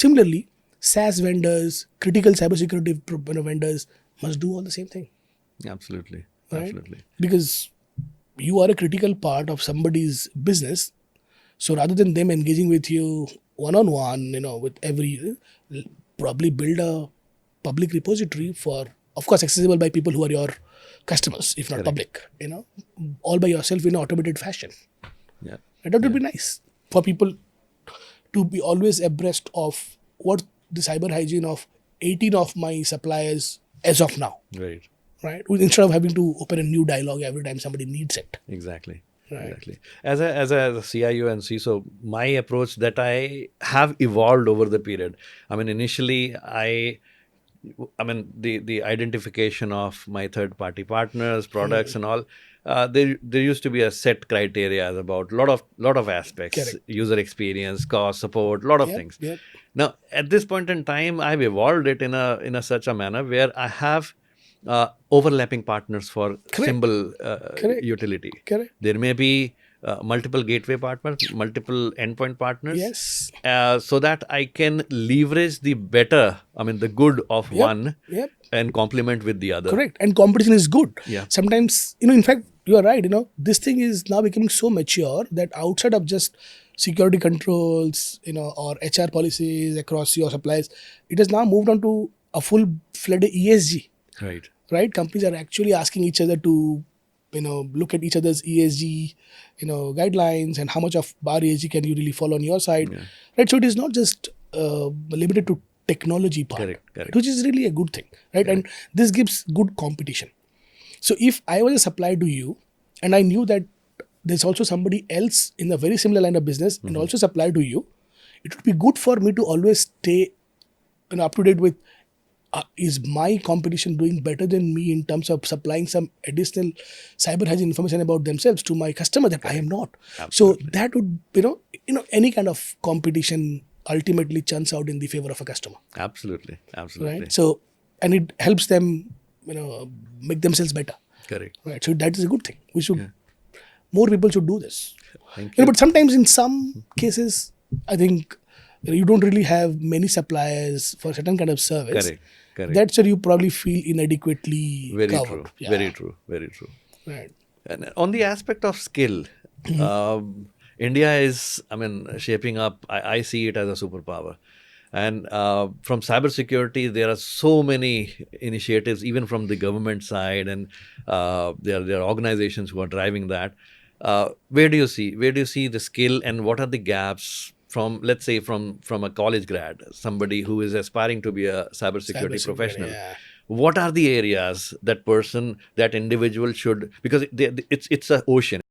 Similarly, SaaS vendors, critical cybersecurity vendors must do all the same thing, Absolutely. right? Absolutely. Because you are a critical part of somebody's business. So rather than them engaging with you one-on-one, with every, probably build a public repository for, of course, accessible by people who are your customers, if not Correct. public, all by yourself in an automated fashion. Yeah. And that would Yeah. be nice for people to be always abreast of what the cyber hygiene of 18 of my suppliers as of now, Right. right? Instead of having to open a new dialogue every time somebody needs it. Exactly. Right. Exactly. As a CIO and CISO, my approach that I have evolved over the period. I mean, initially, the identification of my third party partners, products, and all. There used to be a set criteria about lot of aspects, Correct. user experience, cost, support, lot of Yep, things. yep. Now, at this point in time, I've evolved it in a such a manner where I have overlapping partners for Correct. symbol Correct. utility. Correct. There may be multiple gateway partners, multiple endpoint partners, Yes. so that I can leverage the better, the good of Yep. one Yep. and complement with the other. Correct. And competition is good. Yeah. Sometimes, in fact, you are right. This thing is now becoming so mature that outside of just security controls, or HR policies across your suppliers, it has now moved on to a full-fledged ESG, Right. right? Companies are actually asking each other to, look at each other's ESG, guidelines, and how much of our ESG can you really follow on your side, Yeah. right? So it is not just limited to technology part, Correct, correct. which is really a good thing, right? And this gives good competition. So if I was a supplier to you and I knew that there's also somebody else in a very similar line of business and also supply to you, it would be good for me to always stay up to date with, is my competition doing better than me in terms of supplying some additional cyber hygiene information about themselves to my customer that I am not. Absolutely. So that would, any kind of competition ultimately churns out in the favor of a customer, Absolutely. Absolutely. right? So, and it helps them, make themselves better, Correct. right? So that is a good thing. We should, more people should do this. Thank you. But sometimes in some cases, I think you don't really have many suppliers for a certain kind of service. Correct. Correct. That's where you probably feel inadequately Very covered. true. Yeah. Very true. Very true. Right. And on the aspect of skill, India is, shaping up. I see it as a superpower. And from cybersecurity, there are so many initiatives, even from the government side, and there are organizations who are driving that. Where do you see the skill, and what are the gaps from, let's say, from a college grad, somebody who is aspiring to be a cybersecurity professional? Yeah. What are the areas that individual should, because it's an ocean.